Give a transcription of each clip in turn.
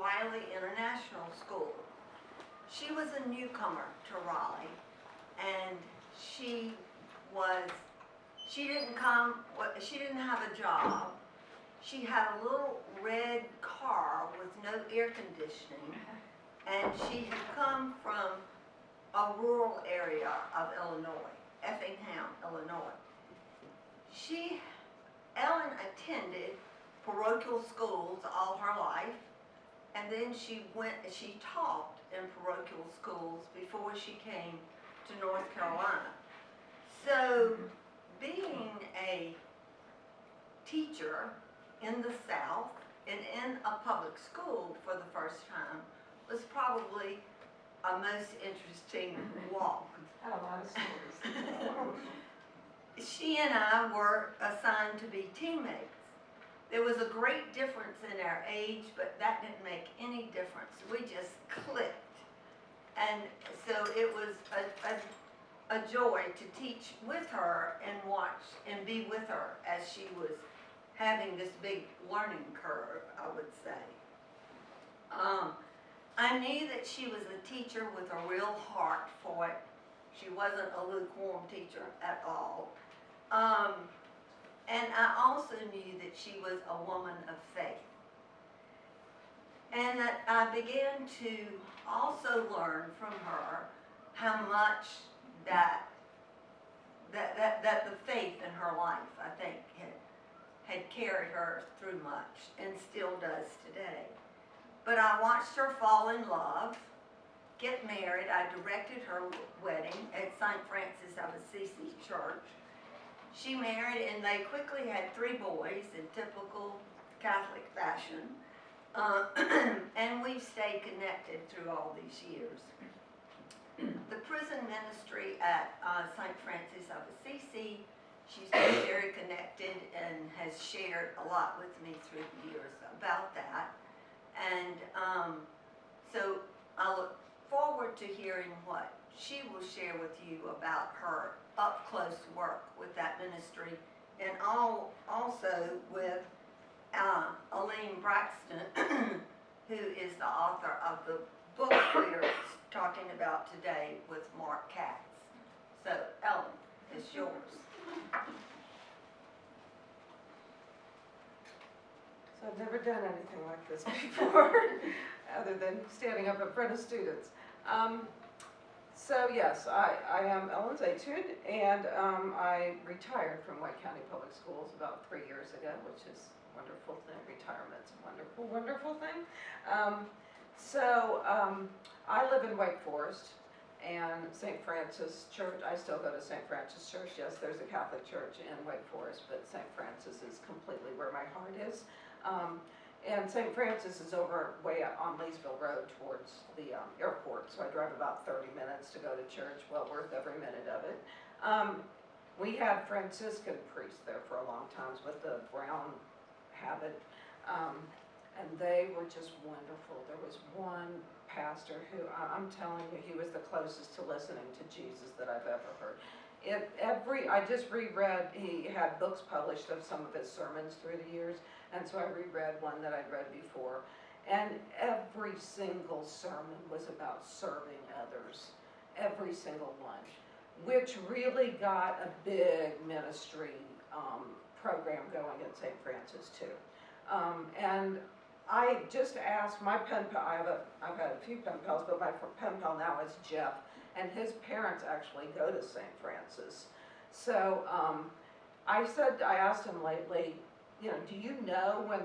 Riley International School. She was a newcomer to Raleigh, and she didn't have a job. She had a little red car with no air conditioning, and she had come from a rural area of Illinois, Effingham, Illinois. Ellen attended parochial schools all her life, and then she taught in parochial schools before she came to North Carolina. So being a teacher in the South and in a public school for the first time was probably a most interesting walk. Had a lot of stories. She and I were assigned to be teammates. There was a great difference in our age, but that didn't make any difference. We just clicked. And so it was a joy to teach with her and watch and be with her as she was having this big learning curve, I would say. I knew that she was a teacher with a real heart for it. She wasn't a lukewarm teacher at all. And I also knew that she was a woman of faith. And that I began to also learn from her how much that the faith in her life, I think, had carried her through much and still does today. But I watched her fall in love, get married. I directed her wedding at St. Francis of Assisi Church. She married, and they quickly had 3 boys in typical Catholic fashion. And we've stayed connected through all these years. The prison ministry at St. Francis of Assisi, she's been very connected and has shared a lot with me through the years about that. And so I look forward to hearing what she will share with you about her up-close work with that ministry, and also with Elaine Braxton, who is the author of the book we're talking about today with Mark Katz. So, Ellen, it's yours. So I've never done anything like this before, other than standing up in front of students. So yes, I am Ellen Zaytud, and I retired from White County Public Schools about 3 years ago, which is a wonderful thing. Retirement's a wonderful, wonderful thing. I live in Wake Forest, and St. Francis Church, I still go to St. Francis Church. Yes, there's a Catholic church in Wake Forest, but St. Francis is completely where my heart is. And St. Francis is over way up on Leesville Road towards the airport, so I drive about 30 minutes to go to church, well worth every minute of it. We had Franciscan priests there for a long time with the brown habit, and they were just wonderful. There was one pastor who, I'm telling you, he was the closest to listening to Jesus that I've ever heard. I just reread, he had books published of some of his sermons through the years, and so I reread one that I'd read before, and every single sermon was about serving others, every single one, which really got a big ministry program going at St. Francis too. And I just asked my pen pal, I've had a few pen pals, but my pen pal now is Jeff, and his parents actually go to St. Francis. So I asked him lately, you know, do you know when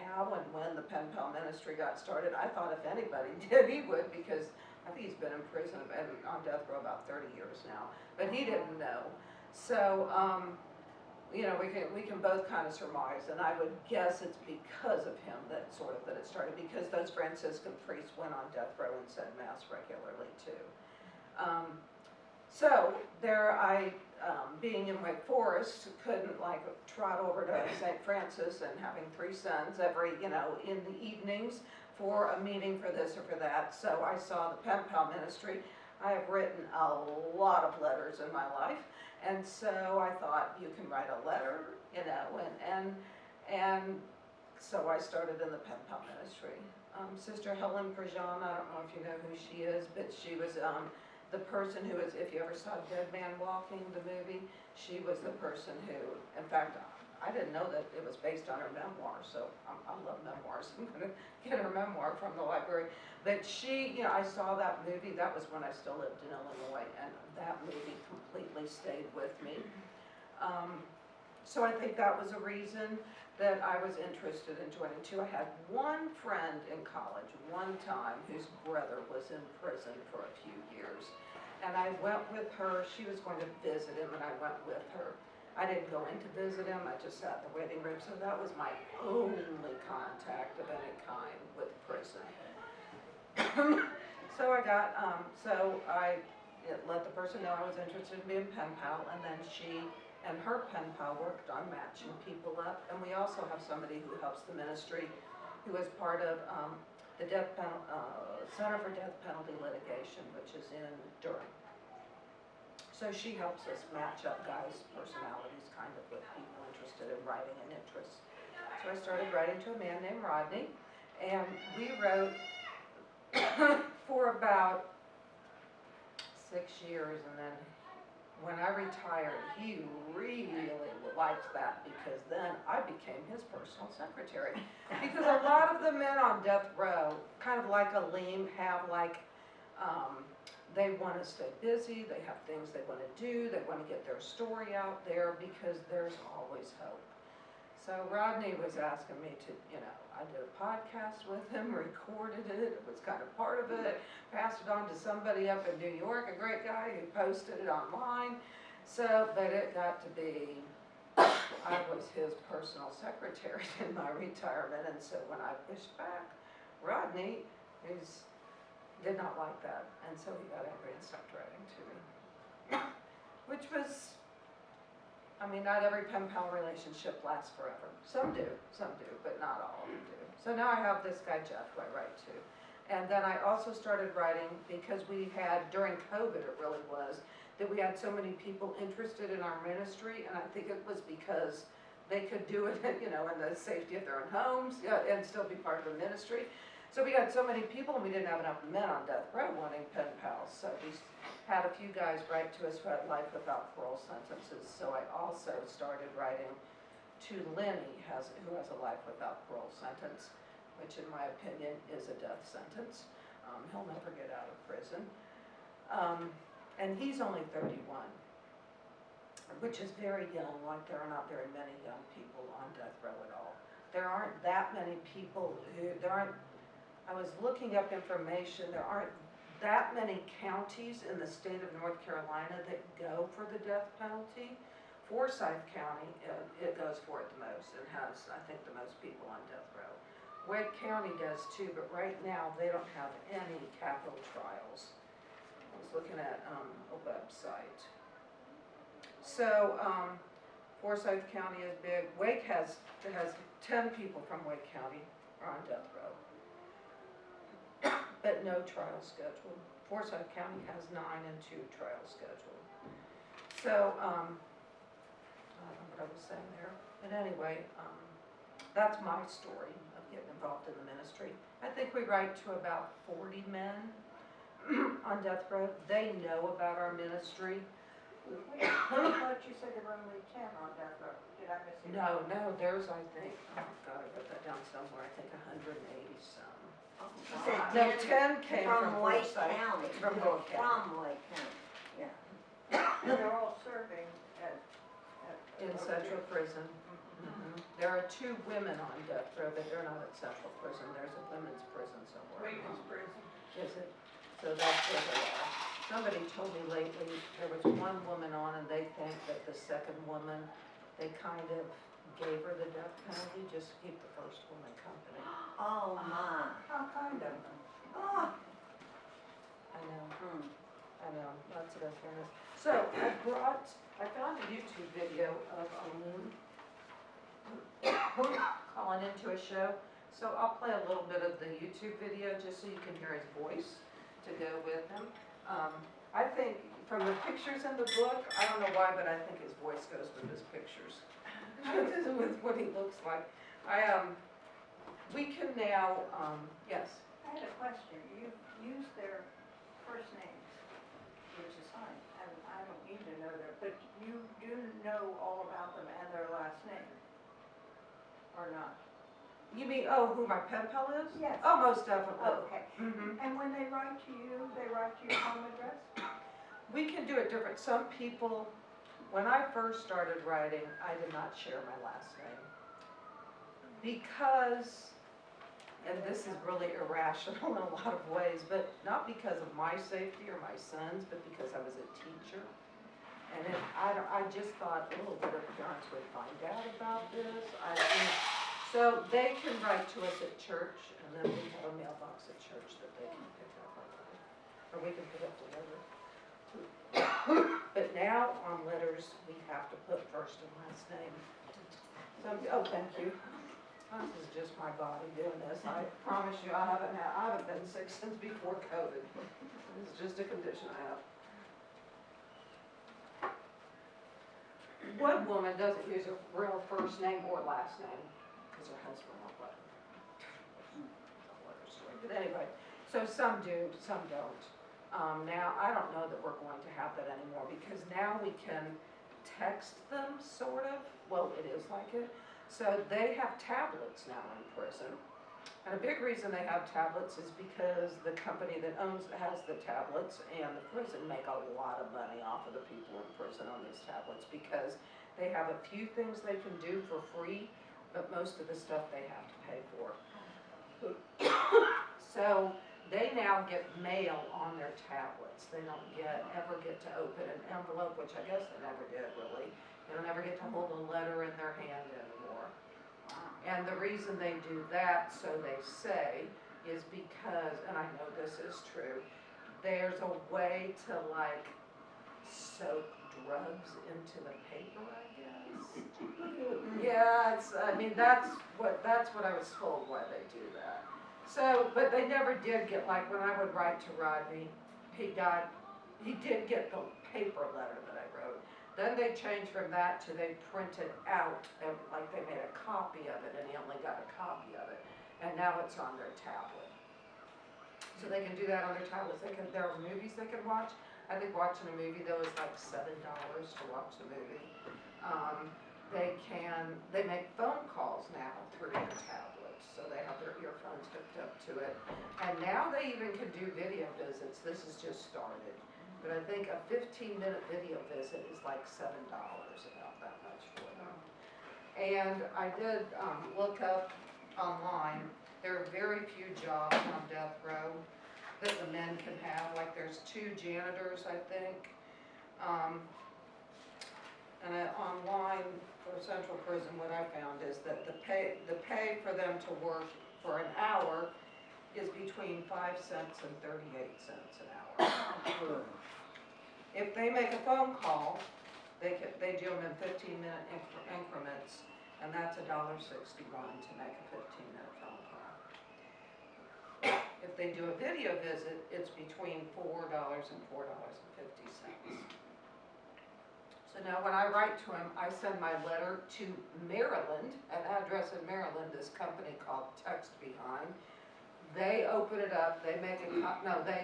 how and when the pen pal ministry got started? I thought if anybody did, he would, because I think he's been in prison and on death row about 30 years now, but he didn't know. So, you know, we can both kind of surmise, and I would guess it's because of him that it started, because those Franciscan priests went on death row and said Mass regularly too. So there being in Wake Forest, couldn't like trot over to St. Francis and having 3 sons every, you know, in the evenings for a meeting for this or for that. So I saw the pen pal ministry. I have written a lot of letters in my life, and so I thought, you can write a letter, you know, and so I started in the pen pal ministry. Sister Helen Prejean, I don't know if you know who she is, but she was the person who was, if you ever saw Dead Man Walking, the movie, she was the person who, in fact, I didn't know that it was based on her memoir, so I love memoirs. I'm going to get her memoir from the library. But she, you know, I saw that movie, that was when I still lived in Illinois, and that movie completely stayed with me. So I think that was a reason that I was interested in joining too. I had one friend in college, one time, whose brother was in prison for a few years. And I went with her, she was going to visit him, and I went with her. I didn't go in to visit him, I just sat in the waiting room, so that was my only contact of any kind with prison. So I got, let the person know I was interested in being pen pal, and then she and her pen pal worked on matching people up. And we also have somebody who helps the ministry, who is part of the Center for Death Penalty Litigation, which is in Durham. So she helps us match up guys' personalities kind of with people interested in writing and interests. So I started writing to a man named Rodney, and we wrote for about 6 years, and then when I retired, he really liked that, because then I became his personal secretary. Because a lot of the men on death row, kind of like Aleem, have like, they want to stay busy, they have things they want to do, they want to get their story out there, because there's always hope. So Rodney was asking me to, you know, I did a podcast with him, recorded it, it was kind of part of it, passed it on to somebody up in New York, a great guy who posted it online. So, but it got to be, I was his personal secretary in my retirement, and so when I pushed back, Rodney did not like that, and so he got angry and stopped writing to me. Which was, I mean, not every pen pal relationship lasts forever. Some do, but not all of them do. So now I have this guy Jeff who I write to. And then I also started writing because we had, during COVID it really was, that we had so many people interested in our ministry, and I think it was because they could do it, you know, in the safety of their own homes, yeah, and still be part of the ministry. So we had so many people, and we didn't have enough men on death row wanting pen pals. So we had a few guys write to us who had life without parole sentences. So I also started writing to Lenny, who has a life without parole sentence, which in my opinion is a death sentence. He'll never get out of prison. And he's only 31, which is very young. Like, there are not very many young people on death row at all. There aren't that many people I was looking up information, there aren't that many counties in the state of North Carolina that go for the death penalty. Forsyth County, it goes for it the most and has, I think, the most people on death row. Wake County does too, but right now they don't have any capital trials. I was looking at a website. So Forsyth County is big. Wake has 10 people from Wake County are on death row, but no trial scheduled. Forsyth County has 9 and 2 trials scheduled. So, I don't know what I was saying there, but anyway, that's my story of getting involved in the ministry. I think we write to about 40 men on death row. They know about our ministry. I thought you said there were only 10 on death row. Did I miss it? No, there's, I think, oh God, I wrote that down somewhere, I think 180 some. You said No, 10 came from Wake Forsyth. County. From Wake County. From Wake County, yeah. So they're all serving at In Central Prison. There are 2 women on death row, but they're not at Central Prison. There's a women's prison somewhere. Women's prison. Is it? So that's where they are. Somebody told me lately, there was one woman on, and they think that the second woman, they kind of gave her the death penalty just to keep the first woman company. Oh, my. How kind of them. Oh. I know. Hmm. I know, lots of unfairness. So I found a YouTube video of Aleem calling into a show. So I'll play a little bit of the YouTube video just so you can hear his voice to go with him. I think from the pictures in the book, I don't know why, but I think his voice goes with his pictures. With what he looks like. We can now, yes, I had a question. You've used their first names, which is fine, and I don't need to know their, but you do know all about them and their last name, or not? you mean, oh, who my pen pal is? Yes. Oh, most definitely. Oh, okay. Mhm. And when they write to you, they write to your home address? We can do it different. Some people, when I first started writing, I did not share my last name. Because, and this is really irrational in a lot of ways, but not because of my safety or my son's, but because I was a teacher. And I just thought, oh, what if parents would find out about this? So they can write to us at church, and then we have a mailbox at church that they can pick up, or we can pick up the letter. But now on letters, we have to put first and last name. Oh, thank you. This is just my body doing this. I promise you, I haven't been sick since before COVID. It's just a condition I have. One woman doesn't use her real first name or last name because her husband won't let her. Whole other story. But anyway, so some do, some don't. Now, I don't know that we're going to have that anymore because now we can text them, sort of. Well, it is like it. So they have tablets now in prison. And a big reason they have tablets is because the company that has the tablets and the prison make a lot of money off of the people in prison on these tablets because they have a few things they can do for free, but most of the stuff they have to pay for. So they now get mail on their tablets. They don't ever get to open an envelope, which I guess they never did really. They don't ever get to hold a letter in their hand anymore. And the reason they do that, so they say, is because, and I know this is true, there's a way to like soak drugs into the paper, I guess. Yeah, I mean, that's what I was told why they do that. So, but they never did get, like when I would write to Rodney, he did get the paper letter that I wrote. Then they changed from that to they printed out, like they made a copy of it and he only got a copy of it. And now it's on their tablet. So they can do that on their tablets. There are movies they can watch. I think watching a movie though is like $7 to watch the movie. They make phone calls now through their tablets. So they have their earphones hooked up to it. And now they even can do video visits. This has just started. But I think a 15-minute video visit is like $7, about that much for them. And I did look up online. There are very few jobs on death row that the men can have. Like there's 2 janitors, I think. And online for Central Prison, what I found is that the pay for them to work for an hour is between 5 cents and 38 cents an hour. If they make a phone call, they do them in 15-minute increments, and that's $1.61 to make a 15-minute phone call. If they do a video visit, it's between $4 and $4.50. So now when I write to him, I send my letter to Maryland, an address in Maryland, this company called Text Behind. They open it up, they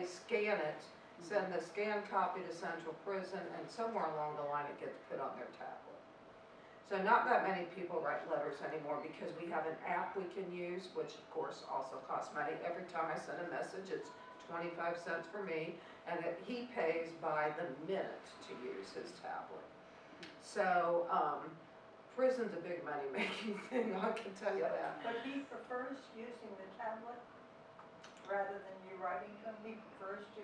scan it, send the scanned copy to Central Prison, and somewhere along the line it gets put on their tablet. So not that many people write letters anymore because we have an app we can use, which of course also costs money. Every time I send a message, it's 25 cents for me, and he pays by the minute to use his tablet. So prison's a big money-making thing, I can tell you that. But he prefers using the tablet rather than you writing to him? He prefers to?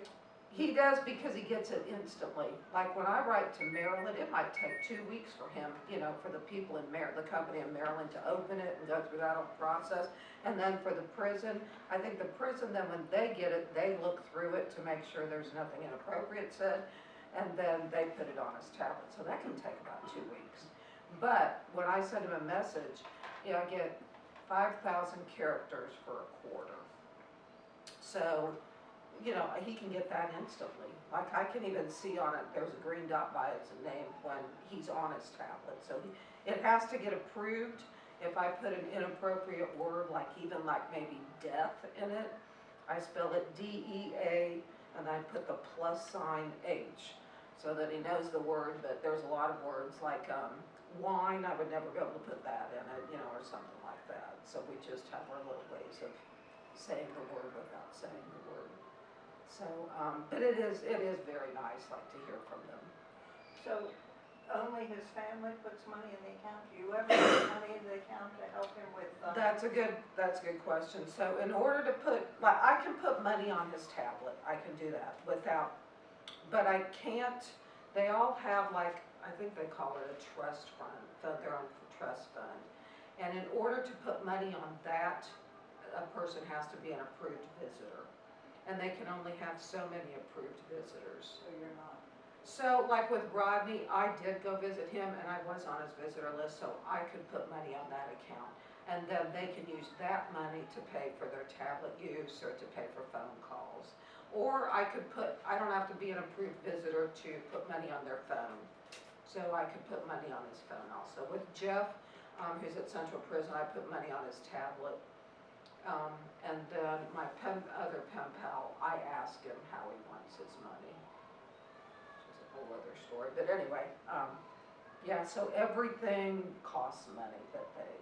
He does because he gets it instantly. Like when I write to Maryland, it might take 2 weeks for him, for the people in the company in Maryland to open it and go through that whole process. And then for the prison, I think the prison, then when they get it, they look through it to make sure there's nothing inappropriate said, and then they put it on his tablet. So that can take about 2 weeks. But when I send him a message, I get 5,000 characters for a quarter. So, he can get that instantly. Like I can even see on it, there's a green dot by its name when he's on his tablet. So it has to get approved. If I put an inappropriate word, like even like maybe death in it, I spell it D-E-A, and I put the plus sign H, so that he knows the word, but there's a lot of words like wine, I would never be able to put that in it, you know, or something like that. So we just have our little ways of saying the word without saying the word. So, but it is very nice, like, to hear from them. So only his family puts money in the account? Do you ever put money in the account to help him with? That's a good question. So in order to put, like, I can put money on his tablet, I can do that without, but I can't, they all have like, I think they call it a trust fund, their own trust fund. And in order to put money on that, a person has to be an approved visitor. And they can only have so many approved visitors. So you're not? So like with Rodney, I did go visit him and I was on his visitor list, so I could put money on that account. And then they can use that money to pay for their tablet use or to pay for phone calls. Or I could put, I don't have to be an approved visitor to put money on their phone. So I could put money on his phone also. With Jeff, who's at Central Prison, I put money on his tablet. And then my other pen pal, I asked him how he wants his money. Which is a whole other story. But anyway, yeah, so everything costs money that they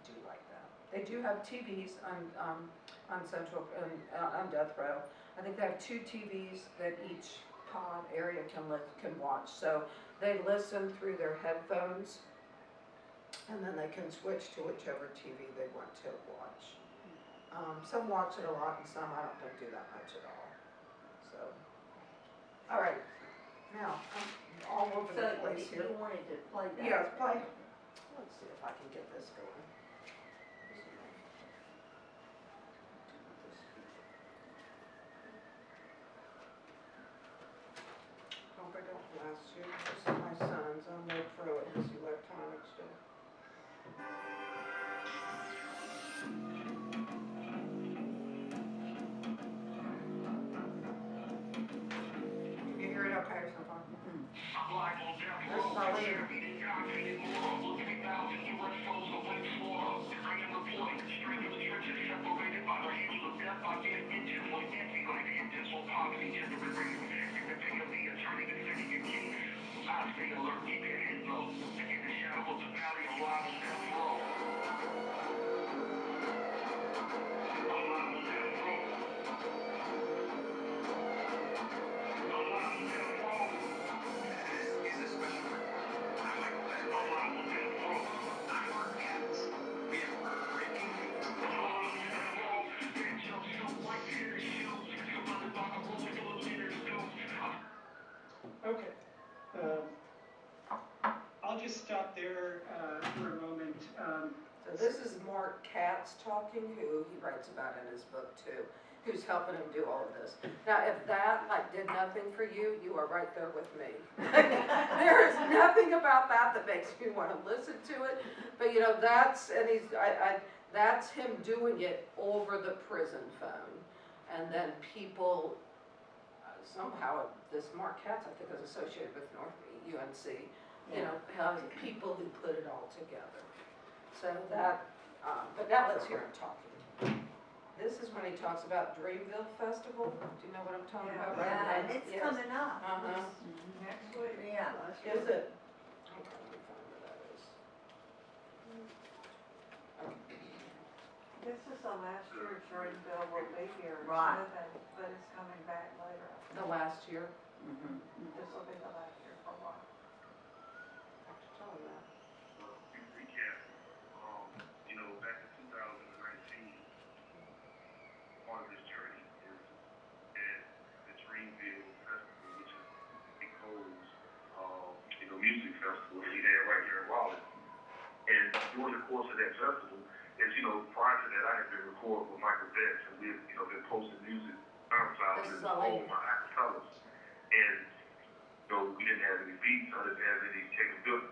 do like that. They do have TVs on Central, on death row. I think they have 2 TVs that each pod area can watch. So they listen through their headphones, and then they can switch to whichever TV they want to watch. Some watch it a lot, and some I don't think do that much at all. So, all right, now I'm all over the place So here. you wanted to play that? Yes, play. Let's see if I can get this going. Hope I don't blast you. This is my son's. I'm no pro at this electronic stuff. Can you hear it okay or something? This is all you. Okay. I'll just stop there for a moment. So this is Mark Katz talking, who he writes about in his book too, who's helping him do all of this. Now, if that like did nothing for you, you are right there with me. There is nothing about that that makes me want to listen to it, but you know, that's him doing it over the prison phone, and then people somehow this Mark Katz I think is associated with North UNC. You know, people who put it all together. So that, but now let's hear him talking. This is when he talks about Dreamville Festival. Do you know what I'm talking about? Right? Yeah, and it's Yes. coming up. Next week? Yeah. Is it? Okay, let me find where that is. Okay. This is the last year Dreamville will be here. Right. But it's coming back later. The last year? This will be the last year for a while. Tell him that. Recap. You know, back in 2019, part of this journey is at the Dreamville Festival, which is Nicole's, music festival that he had right here in Raleigh. And during the course of that festival, as you know, prior to that, I had been recording with Michael Betts, and we had, been posting music SoundCloud and all of my acapellas. And, we didn't have any beats, I didn't have any capability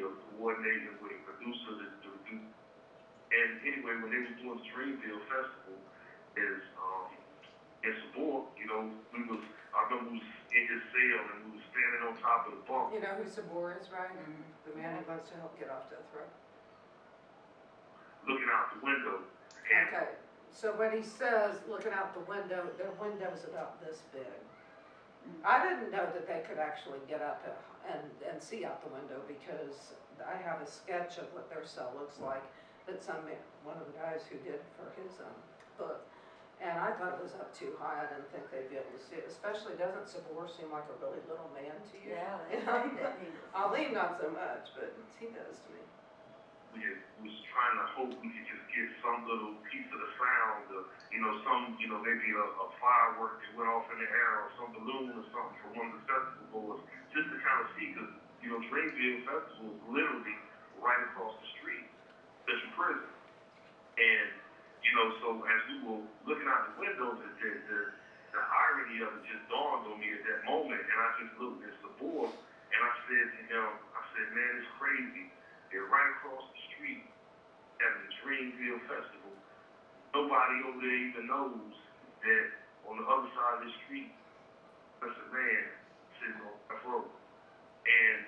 of coordinating with a producer to do. And anyway, when they was doing the Dreamville Festival, is in Sabor, I remember we was in his cell, and we were standing on top of the bunk. You know who Sabor is, right? Mhm. The man who wants to help get off death row. Looking out the window. And Okay, so when he says looking out the window, their window's about this big. I didn't know that they could actually get up and see out the window, because I have a sketch of what their cell looks like that one of the guys who did for his book. And I thought it was up too high. I didn't think they'd be able to see it, especially doesn't Sabor seem like a really little man to you? Yeah, they say that he was. Ali not so much, but he does to me. we was trying to hope we could just get some little piece of the sound of, maybe a firework that went off in the air, or some balloon or something from one of the festival boards, just to kind of see, because, Dreamville Festival is literally right across the street, there's a prison. And, so as we were looking out the windows, the irony of it just dawned on me at that moment, and I just looked at Sabor, and I said to him, man, it's crazy. They're right across the street at the Dreamville Festival. Nobody over there even knows that on the other side of the street, there's a man sitting on that road. And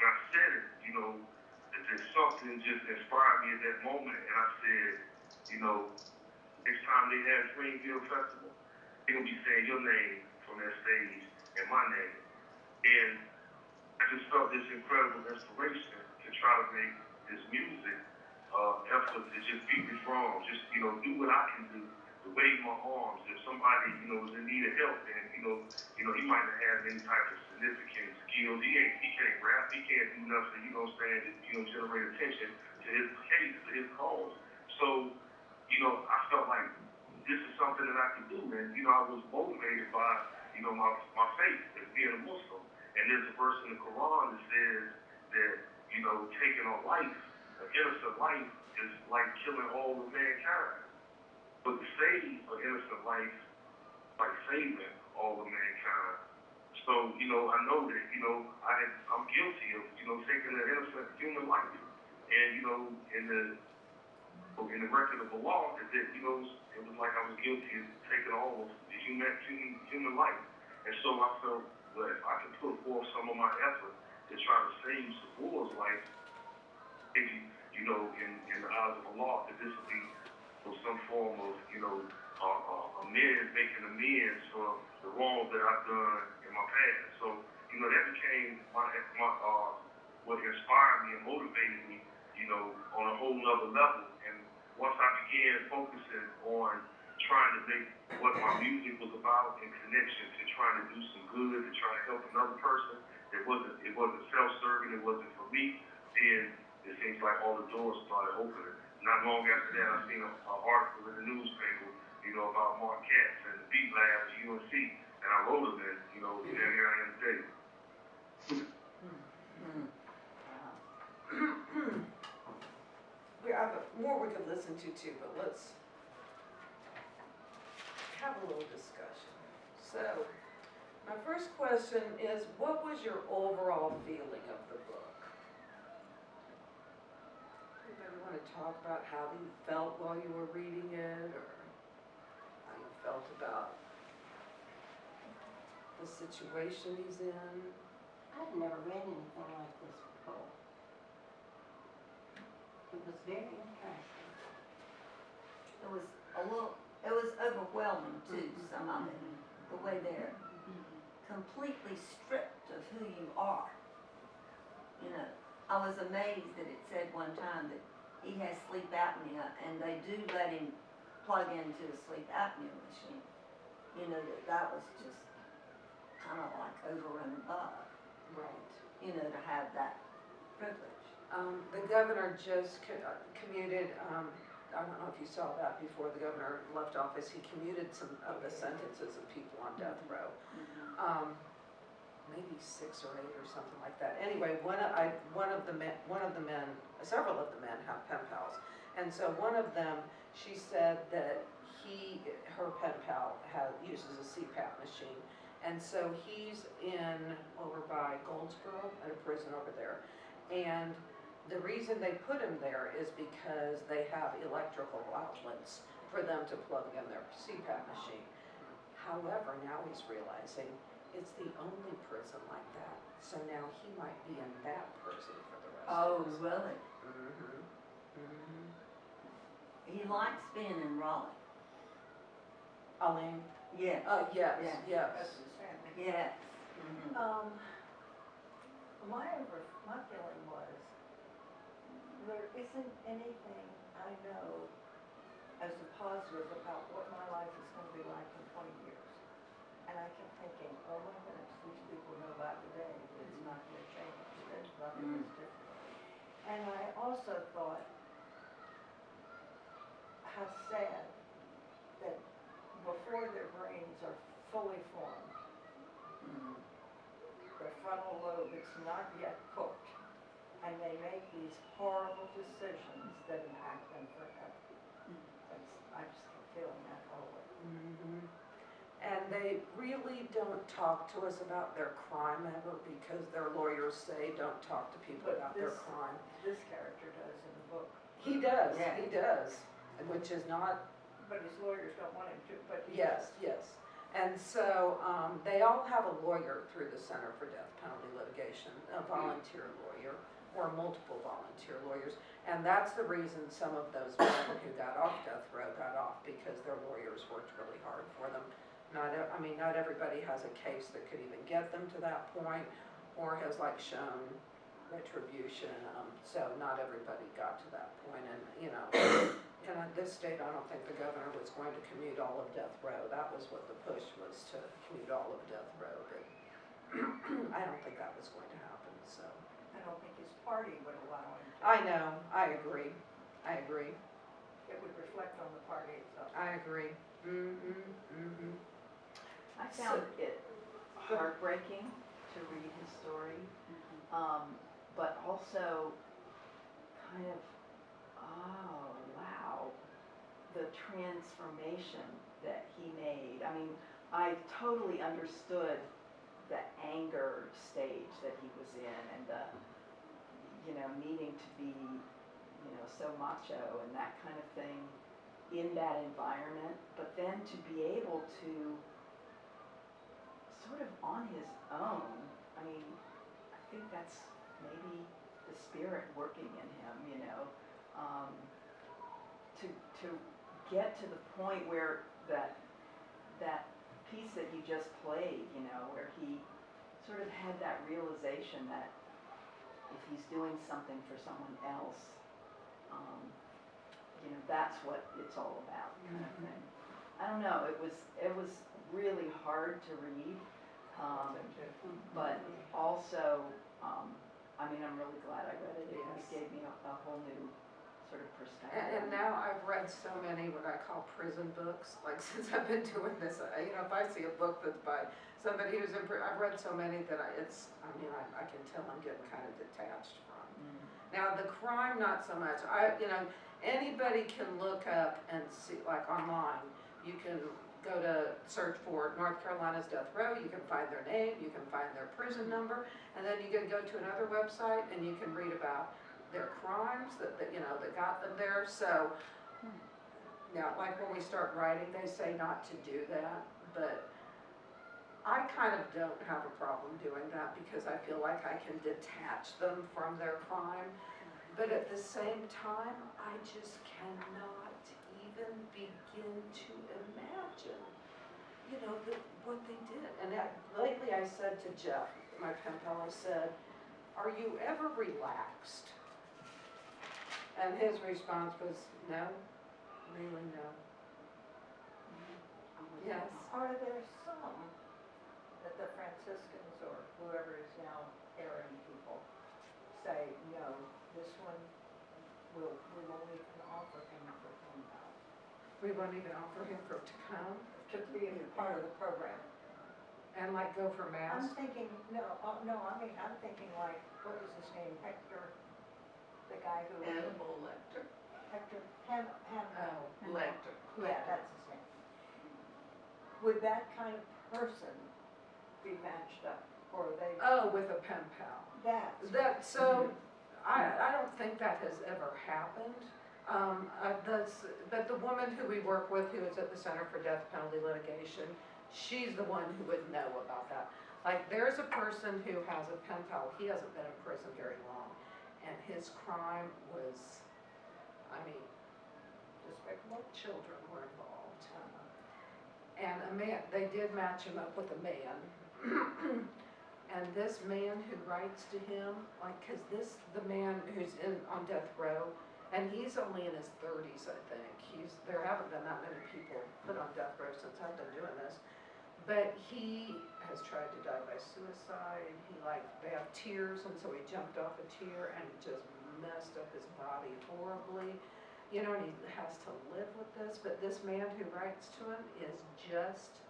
when I said it, that there's something just inspired me at that moment, and I said, next time they have Dreamville Festival, they're going to be saying your name from that stage and my name. And I just felt this incredible inspiration to try to make this music effort to just be from, just, do what I can do, to wave my arms. If somebody, is in need of help, and, he might not have any type of significant skills. He can't rap, he can't do nothing, to, generate attention to his case, to his cause. So, I felt like this is something that I could do. And, I was motivated by, my faith as being a Muslim. And there's a verse in the Quran that says that, taking a life, an innocent life, is like killing all of mankind. But to save an innocent life, like saving all of mankind. So, I know that, I'm guilty of, taking an innocent human life. And, in the record of the law, that, it was like I was guilty of taking all of the human life. And so I felt, well, if I could put forth some of my effort to try to save Sabor's life, maybe, in the eyes of Allah, that this would be some form of, making amends for the wrongs that I've done in my past. So, that became what inspired me and motivated me, on a whole nother level. And once I began focusing on trying to make what my music was about in connection to trying to do some good, to try to help another person, it wasn't self-serving, it wasn't for me, then it seems like all the doors started opening. Not long after that, I seen an article in the newspaper, about Mark Katz and the Beat Lab at UNC, and I wrote them in, and here I am today. We have more we could listen to too, but let's have a little discussion. So, my first question is, what was your overall feeling of the book? Anybody want to talk about how you felt while you were reading it, or how you felt about the situation he's in? I've never read anything like this before. It was very interesting. It was overwhelming too, some of it, the way they're completely stripped of who you are. I was amazed that it said one time that he has sleep apnea, and they do let him plug into a sleep apnea machine. That was just kind of like over and above, Right. to have that privilege. The governor just commuted, I don't know if you saw that before the governor left office, he commuted some of the sentences of people on death row. Maybe 6 or 8 or something like that. Anyway, several of the men have pen pals. And so one of them, she said that her pen pal uses a CPAP machine. And so he's over by Goldsboro, at a prison over there. And the reason they put him there is because they have electrical outlets for them to plug in their CPAP machine. However, now he's realizing it's the only prison like that, so now he might be in that prison for the rest Oh, of his life. really? Mhm. Mhm. He likes being in Raleigh. Elaine? Yes. Yes, Yeah. yes. That's his family. Yes. Mhm. My feeling was, there isn't anything I know as a positive about what my life is gonna be like in 20 years. And I kept thinking, oh my goodness, these people know about today, it's not gonna change, that nothing is different. And I also thought, how sad that before their brains are fully formed, Mhm. their frontal lobe is not yet cooked, and they make these horrible decisions that impact them forever. I just kept feeling that always. Mhm. And they really don't talk to us about their crime ever because their lawyers say don't talk to people But about their this- crime. This character does in the book, He does, Yeah. he does, which is not, but his lawyers don't want him to, but he yes, yes. And so, they all have a lawyer through the Center for Death Penalty Litigation, a volunteer lawyer, or multiple volunteer lawyers. And that's the reason some of those men who got off death row got off, because their lawyers worked really hard for them. Not everybody has a case that could even get them to that point, or has like shown retribution, so not everybody got to that point. And, in this state, I don't think the governor was going to commute all of death row. That was what the push was, to commute all of death row, but I don't think that was going to happen, so. I don't think his party would allow him to. I know, I agree, It would reflect on the party itself. I agree. Mm-hmm. I found it heartbreaking to read his story, but also kind of, oh, wow, the transformation that he made. I mean, I totally understood the anger stage that he was in, and the, needing to be, so macho and that kind of thing in that environment, but then to be able to sort of on his own, I mean, I think that's maybe the spirit working in him, to get to the point where that piece that you just played, where he sort of had that realization that if he's doing something for someone else, that's what it's all about, kind of thing. I don't know, it was really hard to read, but also, I'm really glad I read it. It just gave me a whole new sort of perspective. And now I've read so many what I call prison books, like since I've been doing this, if I see a book that's by somebody who's in prison, I've read so many that I can tell I'm getting kind of detached from. Now, the crime, not so much. Anybody can look up and see, like online, you can go to search for North Carolina's death row, you can find their name, you can find their prison number, and then you can go to another website and you can read about their crimes that got them there. So, now, like when we start writing, they say not to do that, but I kind of don't have a problem doing that because I feel like I can detach them from their crime. But at the same time, I just cannot even begin to imagine, what they did. And lately I said to Jeff, my pen pal, I said, "Are you ever relaxed?" And his response was, "No, really no." Yes. Are there some that the Franciscans or whoever is now Aaron people say, no, this one, we won't even offer him for $10,000 We won't even offer him to come to be a part of the program? and like go for I'm mass? thinking, I'm thinking like, what was his name, Hector, the guy who. Hannibal Lecter. Hector, Oh, Lecter. yeah, that's his name. Would that kind of person be matched up, or they, oh, with a pen pal. I don't think that has ever happened. But the woman who we work with, who is at the Center for Death Penalty Litigation, she's the one who would know about that. Like, there's a person who has a pen pal, he hasn't been in prison very long, and his crime was, I mean, despicable. Children were involved. And a man, they did match him up with a man. And this man who writes to him, like, cause the man who's on death row, and he's only in his 30s, I think. There haven't been that many people put on death row since I've been doing this. But he has tried to die by suicide. They have tears, and so he jumped off a tier and just messed up his body horribly. You know, and he has to live with this, but this man who writes to him is just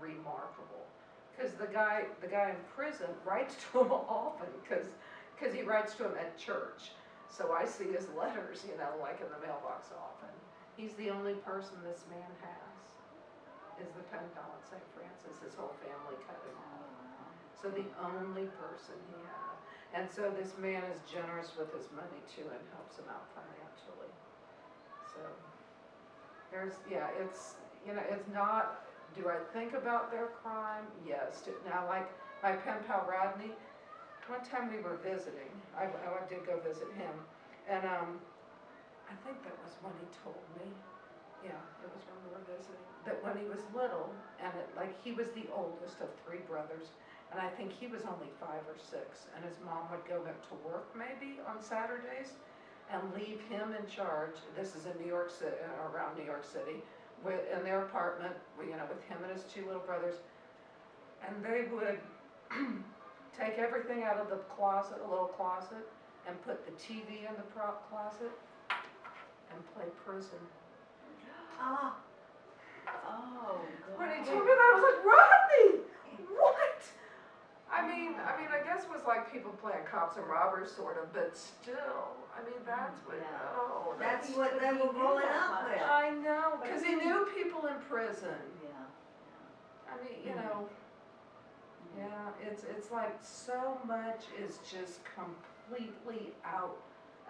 remarkable. Because the guy in prison writes to him often, because he writes to him at church. So I see his letters, you know, like in the mailbox often. He's the only person this man has, is the pen pal at St. Francis. His whole family cut him off. So the only person he had. And so this man is generous with his money too and helps him out financially. So it's, you know, it's not, do I think about their crime? Yes. Now, like my pen pal Rodney, one time we were visiting, I did go visit him, and I think that was when he told me, yeah, it was when we were visiting, that when he was little, and he was the oldest of 3 brothers, and I think he was only 5 or 6, and his mom would go back to work maybe on Saturdays, and leave him in charge. This is in New York City, around New York City, in their apartment, you know, with him and his 2 little brothers, and they would take everything out of the closet, a little closet, and put the TV in the closet, and play prison. Ah, Oh, When he God. told me that, I was like, Rodney, what? I mean, I guess it was like people playing cops and robbers, sort of, but still, I mean, that's what, Yeah. oh, that's what they were growing up with. I know, because he knew people in prison. Yeah. I mean, you know, yeah, it's like so much is just completely out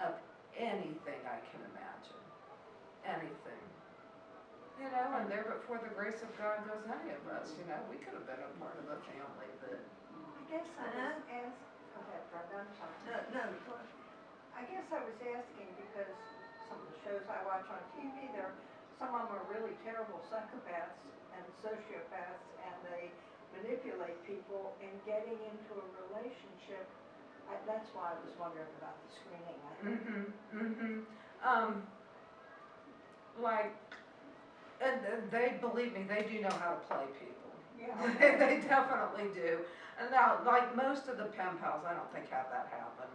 of anything I can imagine. Anything. You know, and there before the grace of God goes any of us, you know, we could have been a part of a family that. I guess I was Go ahead, Brenda, I'm sorry. no, I guess I was asking because some of the shows I watch on TV, some of them are really terrible psychopaths and sociopaths, and they manipulate people in getting into a relationship. That's why I was wondering about the screening. Like, and they, believe me, they do know how to play people. Yeah. They definitely do. And now, like most of the pen pals, I don't think have that happen.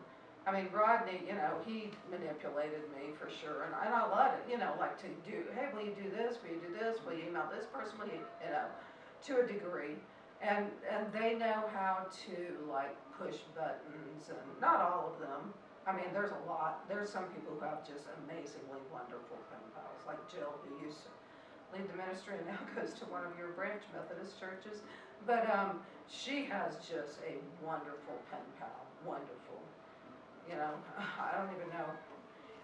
I mean, Rodney, you know, he manipulated me for sure, and I love it, you know, like to do, hey, will you do this, will you do this, will you email this person, will you know, to a degree. And they know how to, like, push buttons, and not all of them. I mean, there's a lot. There's some people who have just amazingly wonderful pen pals, like Jill, who used to lead the ministry and now goes to one of your branch Methodist churches. But she has just a wonderful pen pal, wonderful. You know, I don't even know.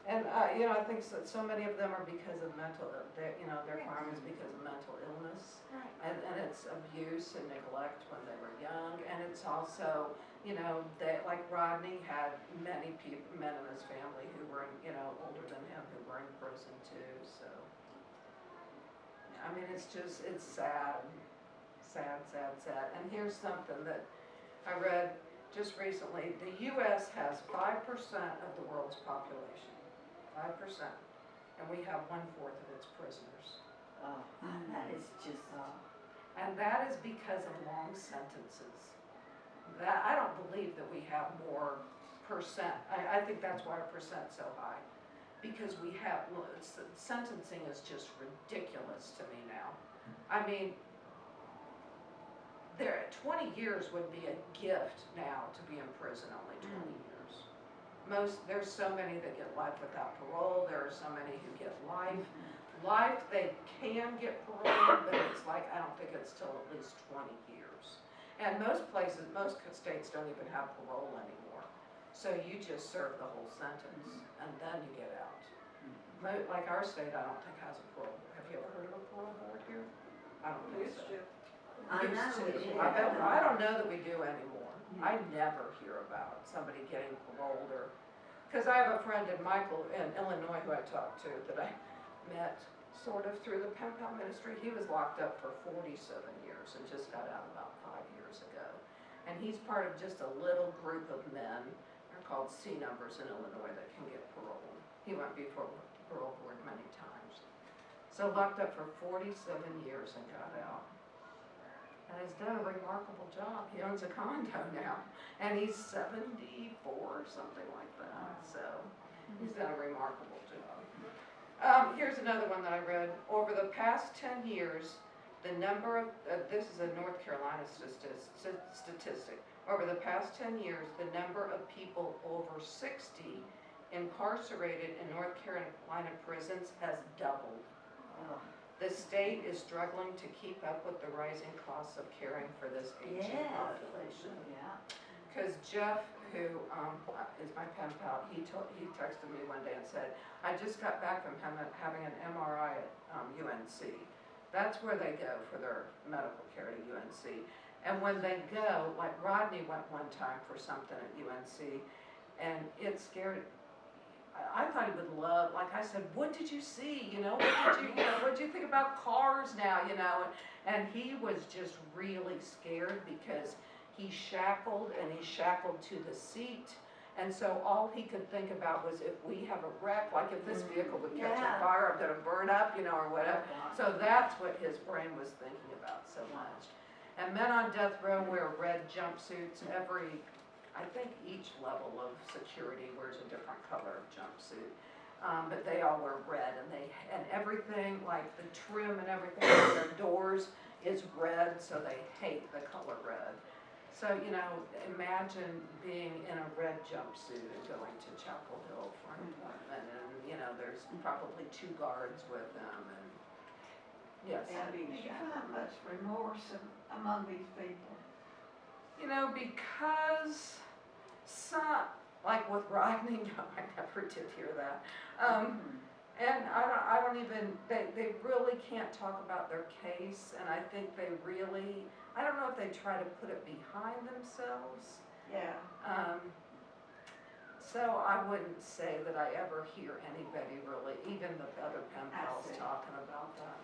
And, you know, I think so many of them are because of you know, their crime is because of mental illness. Right. And it's abuse and neglect when they were young. And it's also, you know, like Rodney had many men in his family who were, you know, older than him who were in prison too, so. I mean, it's sad. Sad, sad, sad. And here's something that I read just recently. The U.S. has 5% of the world's population. 5%. And we have 1/4 of its prisoners. Oh, that is just, And that is because of long sentences. I don't believe that we have more percent. I think that's why our percent's so high. Because we have, sentencing is just ridiculous to me now. I mean, 20 years would be a gift now to be in prison, only 20 years. There's so many that get life without parole, there are so many who get life. Life, they can get parole, but it's like, I don't think it's till at least 20 years. And most states don't even have parole anymore. So you just serve the whole sentence, and then you get out. Like our state, I don't think has a parole board. Have you ever heard of a parole board here? I don't think so. I used know we to. did. I don't know that we do anymore. I never hear about somebody getting paroled or, because I have a friend in Illinois who I talked to that I met sort of through the pen pal ministry. He was locked up for 47 years and just got out about 5 years ago. And he's part of just a little group of men, they're called C numbers in Illinois, that can get parole. He went before parole board many times. So locked up for 47 years and got out. And has done a remarkable job. He owns a condo now, and he's 74, something like that. So he's done a remarkable job. Here's another one that I read. Over the past 10 years, the number of, this is a North Carolina statistic. Over the past 10 years, the number of people over 60 incarcerated in North Carolina prisons has doubled. The state is struggling to keep up with the rising costs of caring for this aging Yes. population. Yeah. Because Jeff, who is my pen pal, he texted me one day and said, I just got back from having an MRI at UNC. That's where they go for their medical care, to UNC. And when they go, like Rodney went one time for something at UNC, and it scared, I thought he would love, like I said, what did you see, what did you think about cars now, and he was just really scared because he's shackled to the seat, and so all he could think about was if we have a wreck, like if this vehicle would catch Yeah. on fire, I'm gonna burn up, or whatever. So that's what his brain was thinking about so much. And men on death row wear red jumpsuits I think each level of security wears a different color of jumpsuit. But they all wear red, and everything, like the trim and everything on their doors is red, so they hate the color red. So, imagine being in a red jumpsuit and going to Chapel Hill for an appointment, and, there's probably 2 guards with them, and, yes. Do you find much remorse among these people? Because like with Rodney, no, I never did hear that. And I don't even, they really can't talk about their case, and I think I don't know if they try to put it behind themselves. Yeah. So I wouldn't say that I ever hear anybody really, even the other pen pals, talking about that.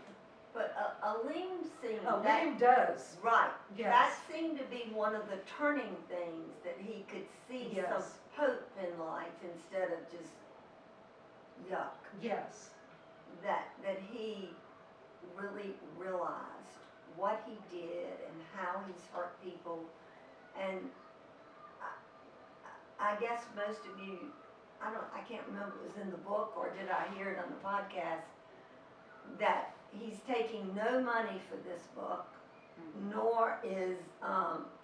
But Aleem seemed Aleem does, right. yes. That seemed to be one of the turning things, that he could see some Yes. hope in life instead of just yuck. Yes. That he really realized what he did and how he's hurt people. And I guess most of you, I can't remember if it was in the book or did I hear it on the podcast, that he's taking no money for this book, nor is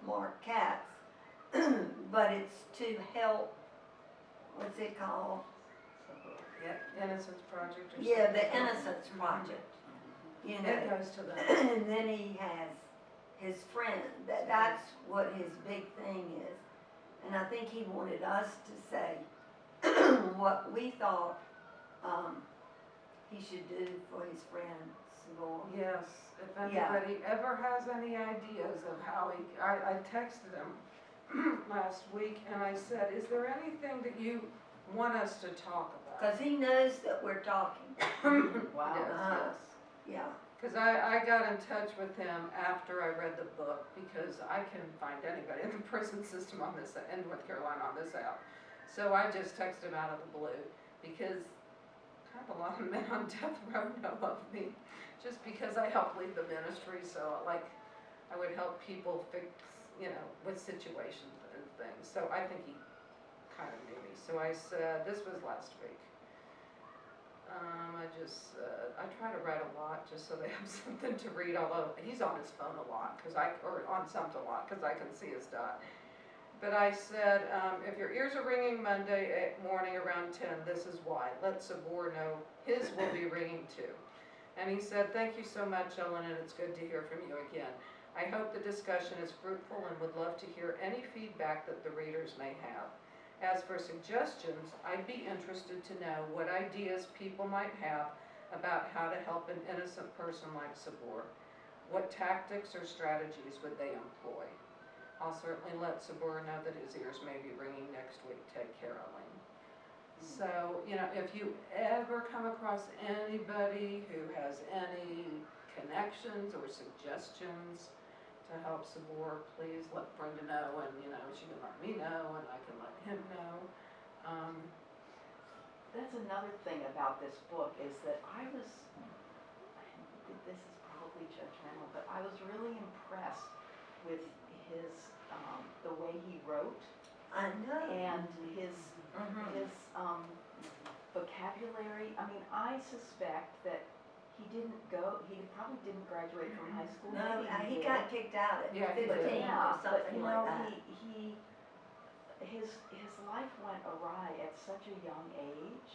Mark Katz, but it's to help, what's it called? Yeah, Innocence Project or something. Yeah, the Innocence Project. It goes to that. And then he has his friend, that's what his big thing is. And I think he wanted us to say what we thought he should do for his friend, Siobhan. Yes, if Yeah. anybody ever has any ideas of how I texted him last week and I said, is there anything that you want us to talk about? Because he knows that we're talking. Wow. Yes, Yeah. Because I got in touch with him after I read the book, because I can find anybody in the prison system in North Carolina on this app. So I just texted him out of the blue, because kind of a lot of men on death row know of me, just because I help lead the ministry, so I would help people fix, with situations and things. So I think he kind of knew me. So I said, this was last week. I try to write a lot just so they have something to read, although he's on his phone a lot, or on something a lot, because I can see his dot. But I said, if your ears are ringing Monday morning around 10, this is why. Let Sabor know his will be ringing too. And he said, thank you so much, Ellen, and it's good to hear from you again. I hope the discussion is fruitful and would love to hear any feedback that the readers may have. As for suggestions, I'd be interested to know what ideas people might have about how to help an innocent person like Sabor. what tactics or strategies would they employ? I'll certainly let Sabor know that his ears may be ringing next week. Take care, Elaine. So, you know, if you ever come across anybody who has any connections or suggestions to help Sabor, please let Brenda know, and, you know, she can let me know, and I can let him know. That's another thing about this book is that this is probably judgmental, but I was really impressed with his, the way he wrote I know. and his vocabulary. I mean, I suspect that he probably didn't graduate from high school. No, Maybe he did. got kicked out at Yeah, he did. 15 Yeah, or something but like that. his life went awry at such a young age,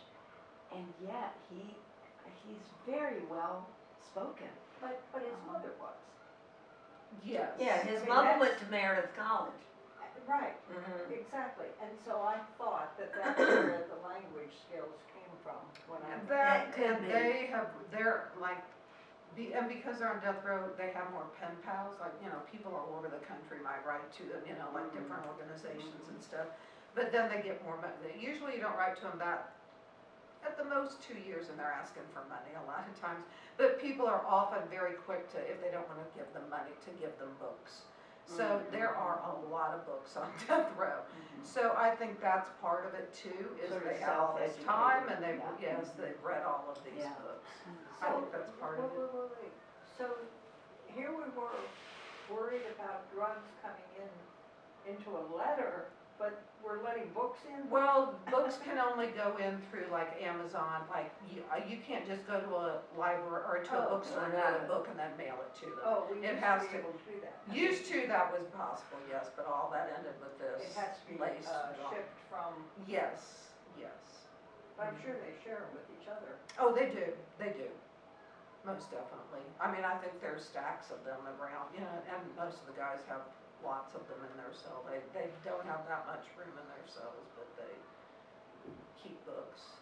and yet he's very well spoken. But his mother was. Yes. Yeah, his Okay, mother that's- went to Meredith College. Right, exactly. And so I thought that's where the language skills came from when I. That, That could and be. they're like, and because they're on death row, they have more pen pals, like, you know, people all over the country might write to them, you know, like different organizations and stuff. But then they get more money. Usually you don't write to them that, at the most 2 years, and they're asking for money a lot of times. But people are often very quick to, if they don't want to give them money, to give them books. So there are a lot of books on death row. So I think that's part of it too, is Sort of they have all this self-educated, time and they've, yeah. yes, they've read all of these Yeah. books. I think that's part of it. Wait. So here we were worried about drugs coming into a letter, but we're letting books in? Well, books can only go in through like Amazon, like you can't just go to a library or to a Oh, bookstore and no. get a book and then mail it to them. Oh, we It used has to be to- able to do that. Used to, that was possible, yes, but all that ended with this. It has to be laced and all. shipped from, Yes, yes. but I'm sure they share them with each other. Oh, they do, most definitely. I mean, I think there's stacks of them around, you know, and most of the guys have lots of them in their cell. They don't have that much room in their cells, but they keep books.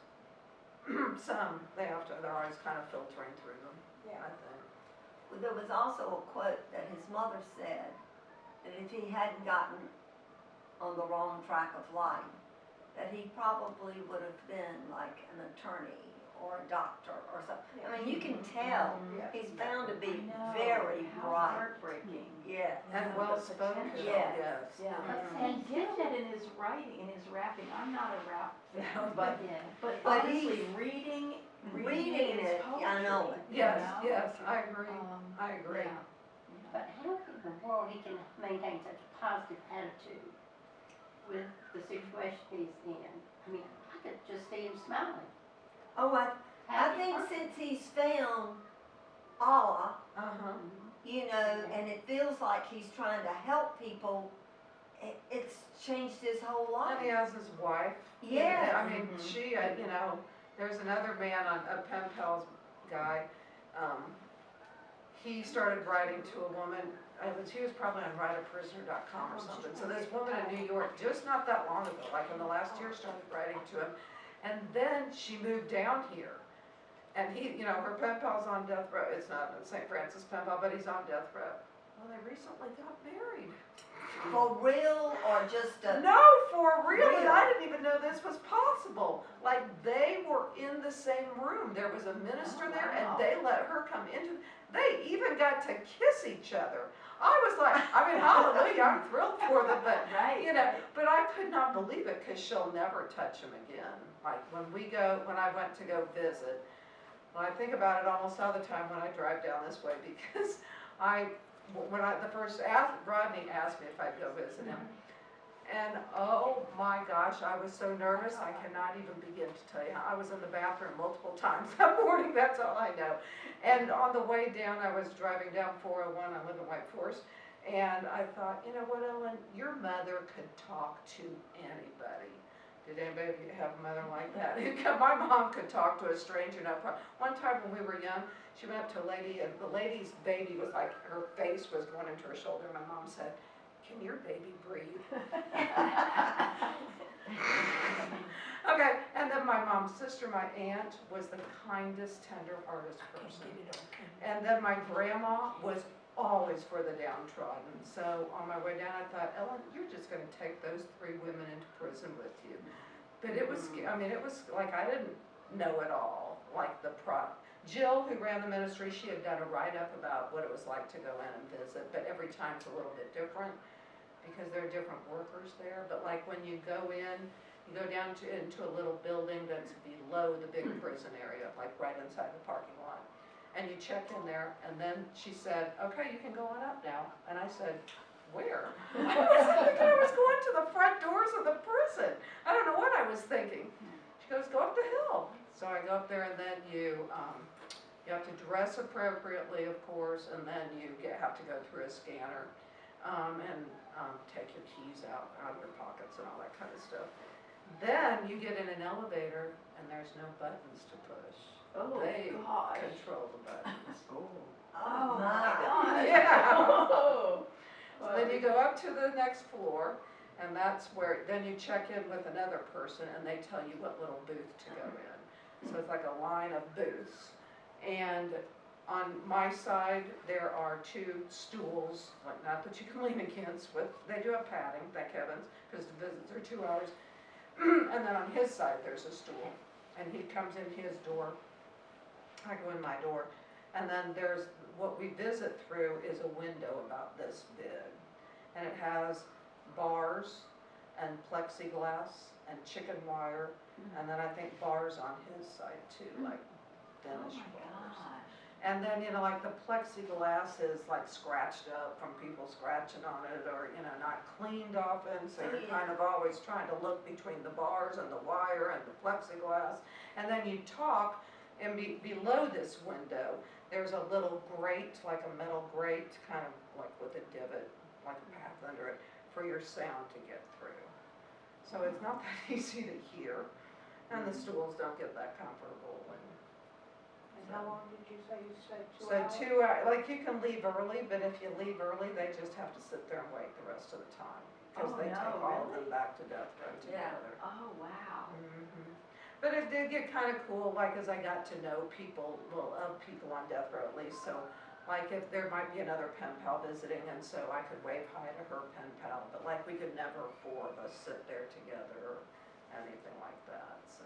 Some, they're always kind of filtering through them, Yeah. I think. Well, there was also a quote that his mother said, that if he hadn't gotten on the wrong track of life, that he probably would have been like an attorney or a doctor or something. I mean, you can tell, Yeah. he's found to be I know, very how bright. heartbreaking. Yes. And Yeah, well the spoken, potential. yes. Yeah, Mhm. and he did that in his writing, in his rapping. I'm not a rap fan, but Yeah. but But honestly, reading Reading his it, poetry. I know it. Yes, you know? yes, I agree, I agree. Yeah. But how in the world he can maintain such a positive attitude with the situation he's in? I mean, I could just see him smiling. Oh, I Happy think person. since he's found Allah, Uh-huh. you know, and it feels like he's trying to help people, it's changed his whole life. And he has his wife. Yeah. I mean, she, you know, there's another man on, a pen pal's guy, he started writing to a woman, he was probably on writeaprisoner.com or something. So this woman in New York, just not that long ago, like in the last year, started writing to him. And then she moved down here. And he, you know, her pen pal's on death row. It's not St. Francis pen pal, but he's on death row. Well, they recently got married. For real or just a, No, for real, and Real. I didn't even know this was possible. Like, they were in the same room, there was a minister Oh, there, and wow. they let her come into, they even got to kiss each other. I was like, I mean, hallelujah, I'm thrilled for them, but, Right, you know, right. but I could not believe it, because she'll never touch him again. Like, when I went to go visit, well, I think about it almost all the time when I drive down this way, because Rodney asked me if I'd go visit him. And oh my gosh, I was so nervous, I cannot even begin to tell you. I was in the bathroom multiple times that morning, that's all I know. And on the way down, I was driving down 401, I live in White Forest, and I thought, you know what, Ellen, your mother could talk to anybody. Did anybody of you have a mother like that? My mom could talk to a stranger, no problem. One time when we were young, she went up to a lady, and the lady's baby was like, her face was going into her shoulder, and my mom said, "Can your baby breathe?" Okay, and then my mom's sister, my aunt, was the kindest, tender-hearted person. And then my grandma was always for the downtrodden. So on my way down, I thought, Ellen, you're just gonna take those 3 women into prison with you. But it was, I mean, it was like, I didn't know it all, like Jill, who ran the ministry, she had done a write-up about what it was like to go in and visit, but every time's a little bit different because there are different workers there. But like when you go in, you go down into a little building that's below the big prison area, like right inside the parking lot. And you check in there, and then she said, okay, you can go on up now. And I said, where? I was thinking I was going to the front doors of the prison. I don't know what I was thinking. She goes, go up the hill. So I go up there, and then you have to dress appropriately, of course, and then you have to go through a scanner and take your keys out of your pockets and all that kind of stuff. Then you get in an elevator, and there's no buttons to push. Oh, They gosh. control the buttons. Oh, my my. gosh. Yeah. Oh. So then you go up to the next floor, and that's where, then you check in with another person, and they tell you what little booth to go in. So it's like a line of booths. And on my side, there are 2 stools, like not that you can lean against, they do have padding, thank heavens, because the visits are 2 hours. And then on his side, there's a stool, and he comes in his door, I go in my door, and then there's, what we visit through is a window about this big. And it has bars and plexiglass and chicken wire, and then I think bars on his side too, like Oh, Danish my bars. gosh. And then, like the plexiglass is like scratched up from people scratching on it, or, not cleaned often, so you're kind of always trying to look between the bars and the wire and the plexiglass. And then you talk, and below this window, there's a little grate, like a metal grate, kind of like with a divot, like a path under it, for your sound to get through. So it's not that easy to hear, and the stools don't get that comfortable. And how long did you say you stayed, 2 So hours? 2 hours, like you can leave early, but if you leave early, they just have to sit there and wait the rest of the time. Because Oh, they no, take all of them really? back to death row Yeah. together. Oh, wow. But it did get kind of cool, like as I got to know people, people on death row at least, so like if there might be another pen pal visiting, and so I could wave hi to her pen pal, but like we could never 4 of us sit there together or anything like that, so.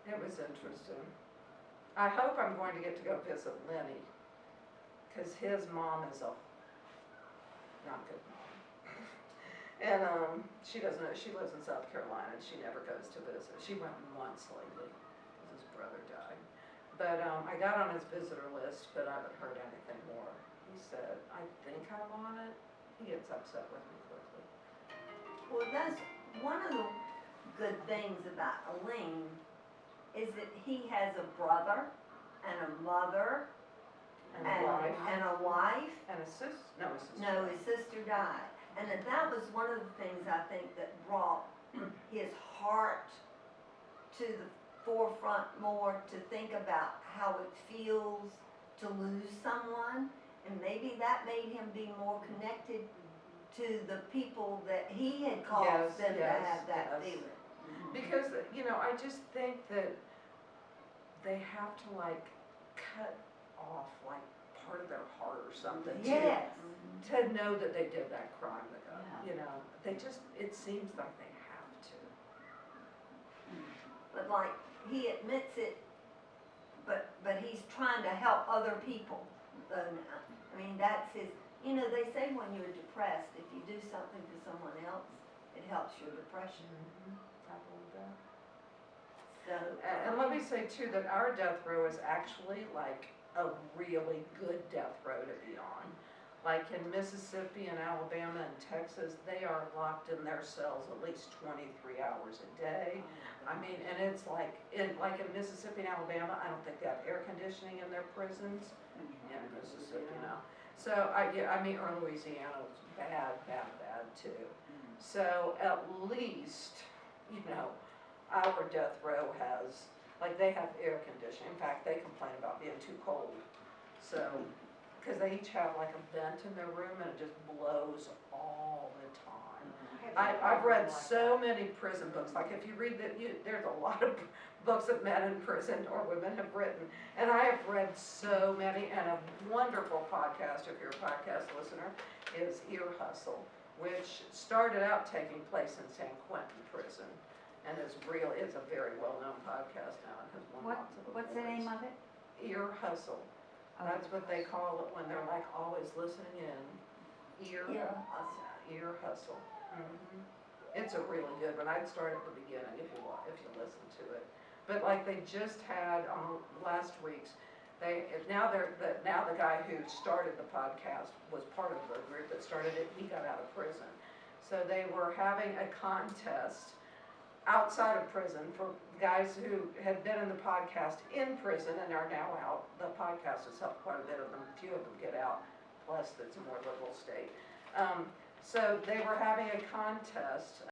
It was interesting. I hope I'm going to get to go visit Lenny, because his mom is a not good mom. And she doesn't, she lives in South Carolina, and she never goes to visit. She went once lately, because his brother died. But I got on his visitor list, but I haven't heard anything more. He said, I think I'm on it. He gets upset with me quickly. Well, that's one of the good things about Elaine, is that he has a brother and a mother And a wife, and a wife. and a sister, no, a sister. No, his sister died. And that was one of the things I think that brought his heart to the forefront more, to think about how it feels to lose someone. And maybe that made him be more connected to the people that he had caused them to have that feeling. Because, I just think that they have to like cut off like part of their heart or something Yes. to know that they did that crime to God. Yeah. They just, it seems like they have to. But like, he admits it, but he's trying to help other people. So, I mean, that's his, they say when you're depressed, if you do something for someone else, it helps your depression. I believe that. So. And let me say too, that our death row is actually like a really good death row to be on. Like in Mississippi and Alabama and Texas, they are locked in their cells at least 23 hours a day. I mean, and it's like in Mississippi and Alabama, I don't think they have air conditioning in their prisons. In Mississippi now. So or Louisiana was bad too. So at least, our death row has, like they have air conditioning. In fact, they complain about being too cold. So because they each have like a vent in their room and it just blows all the time. I've read so many prison books, like if you read there's a lot of books that men in prison or women have written, and I have read so many, and a wonderful podcast, if you're a podcast listener, is Ear Hustle, which started out taking place in San Quentin prison, and it's a very well-known podcast now, and has won lots of awards. What's the name of it? Ear Hustle. That's what they call it when they're like always listening in. Ear Hustle. Mhm. It's a really good one. I'd start at the beginning if you listen to it. But like they just had on last week's, now the guy who started the podcast was part of the group that started it. He got out of prison, so they were having a contest outside of prison for guys who had been in the podcast in prison and are now out. The podcast has helped quite a bit of them. A few of them get out. Plus, it's a more liberal state. So they were having a contest